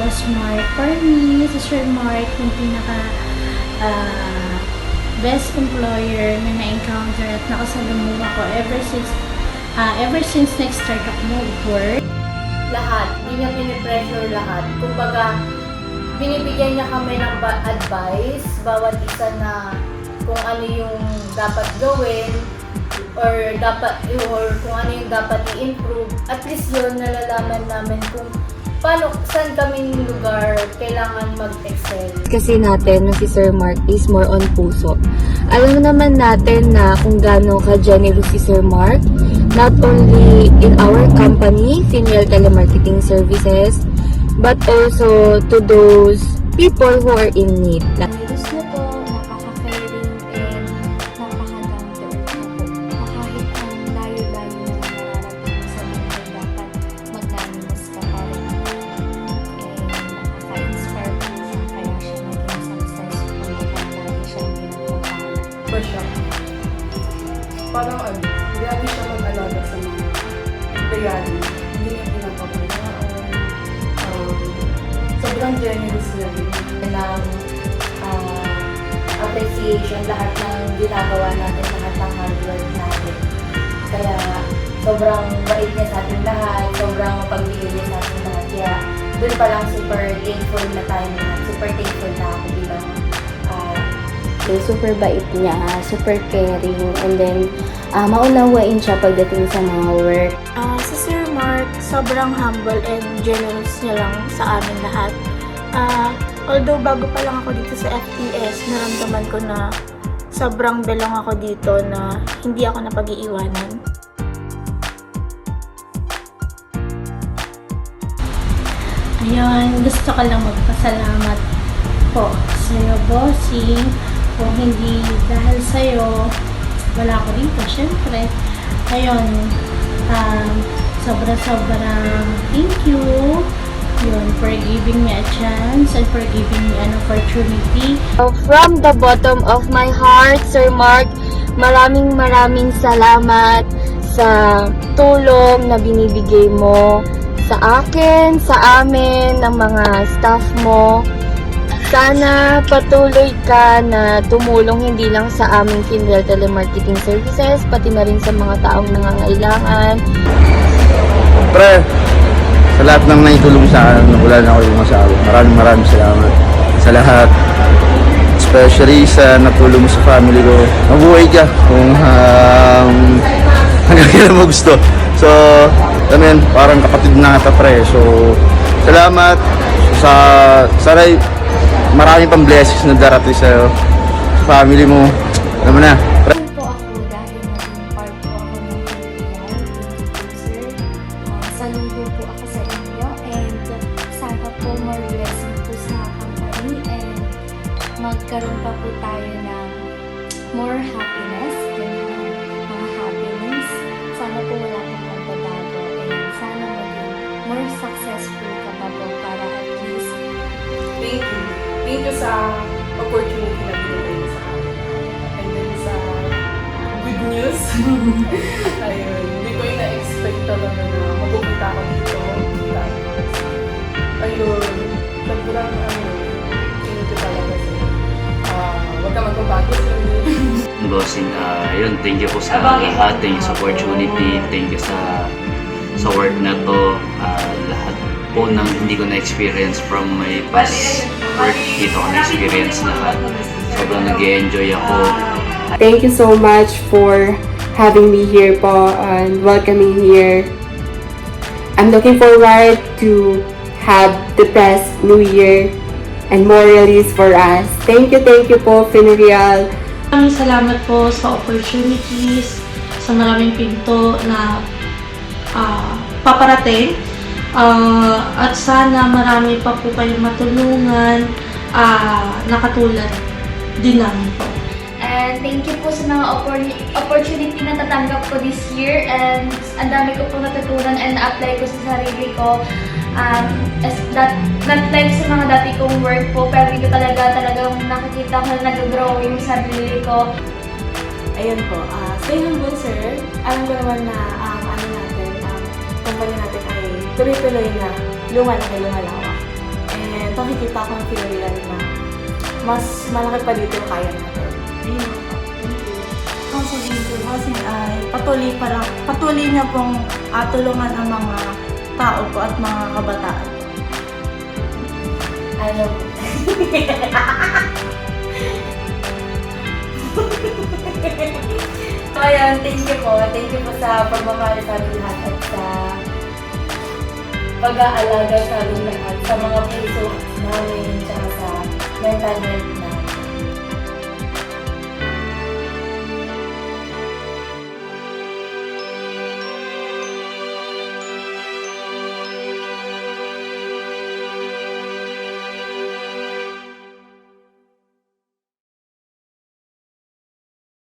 Boss Mark. For me, si Sir Mark, yung pinaka best employer na na-encounter at nakasalumuha ko ever since nag-start ako mag-work. Lahat, hindi niya pinipressure lahat. Kumbaga, binibigyan niya kami ng advice, bawat isa na kung ano yung dapat gawin, or kung ano yung dapat i-improve. At least yun, nalalaman namin kung saan kaming lugar kailangan mag-excel. Kasi natin na si Sir Mark is more on puso. Alam naman natin na kung gaano ka-generous si Sir Mark, not only in our company, Finial Telemarketing Services, but also to those people who are in need. Generous na po, napaka-caring, and napaka-down to earth na po. Na kahit ang layo-layo na mararating sa mundo, dapat magnanimos ka pa rin. And nakaka-inspire po siya, kaya siya naging successful, kaya lagi siyang ginagawa. Pa siya. Parang grabe siya mag-alaga sa mga empleyado. Hindi niya pinapabayaan. Sobrang generous niya din. Ng appreciation, lahat ng ginagawa natin, lahat ng hard work natin. Kaya sobrang bait niya sa ating lahat, sobrang pagbigay niya sa ating lahat. Kaya doon pa lang super thankful na tayo na, super thankful na ako bilang super bait niya, super caring, and then maunawain siya pagdating sa mga work. Si Sir Mark, sobrang humble and generous niya lang sa amin lahat. Although bago pa lang ako dito sa FPS, naramdaman ko na sobrang belong ako dito, na hindi ako napag-iiwanan. Ayun, gusto ko lang magpasalamat po sa iyo, bossing. Kung hindi dahil sa'yo, wala ako dito, syempre. Ayun, sobrang thank you. Yun, for giving me a chance and for giving me an opportunity. From the bottom of my heart, Sir Mark, maraming salamat sa tulong na binibigay mo sa akin, sa amin, ng mga staff mo. Sana patuloy ka na tumulong hindi lang sa aming Finial Telemarketing Services, pati na rin sa mga taong nangangailangan. Pre, sa lahat ng naitulong sa akin, wala na ako yung masabi. Maraming salamat sa lahat. Especially sa natulong mo sa family ko. Mabuhay ka kung hanggang kailan mo gusto. So, parang kapatid na kita, pre. So, salamat sana marami pang blessings na darating sa'yo, sa family mo. Alam mo na. Thankful po ako dahil naging part po ako ng Finial. Thank you po, sir. Saludo po ako sa inyo, and sana po more blessing po sa company, and magkaroon pa po tayo ng more happiness and mga happenings. Sana po wala pong magbabago, and sana maging more successful ka pa po para at least Thank you. Thank you sa opportunity na binigay mo sa akin. And then sa good news. Ayun, hindi ko yung na-expect talaga na mapupunta ako dito. Tapos, ayun, sobrang thank you talaga sa'yo. Huwag ka magbabago sa'yo. Bossing, yun, thank you po sa lahat, thank you sa opportunity, thank you sa work na to, lahat po ng hindi ko na-experience from my past work, dito ko na-experience lahat. Sobrang nag-enjoy ako. Thank you so much for having me here po and welcoming here. I'm looking forward to have the best New Year and more release for us. Thank you po, Finial. Maraming salamat po sa opportunities, sa maraming pinto na paparating. At sana marami pa po kayong matulungan na katulad din namin po. And thank you po sa mga opportunity na tatanggap ko this year, and ang dami ko po natutunan and na-apply ko sa sarili ko. Not like sa mga dati kong work po, pero dito talagang nakikita ko na nag-grow yung sarili ko. Ayun po, stay humble, sir. Alam ko naman na company natin ay tuloy-tuloy na lumalaki, lumalawak. And nakikita kong filial na mas malaki pa dito yung kaya natin. Ayun po. Thank you. Ang sabihin ko kasi ay patuloy niya pong tulungan ang mga tao po at mga kabataan. Ano? So, ayun, thank you po. Thank you po sa pagmamahal sa ating lahat at sa pag-aalaga sa ating lahat, sa mga puso namin.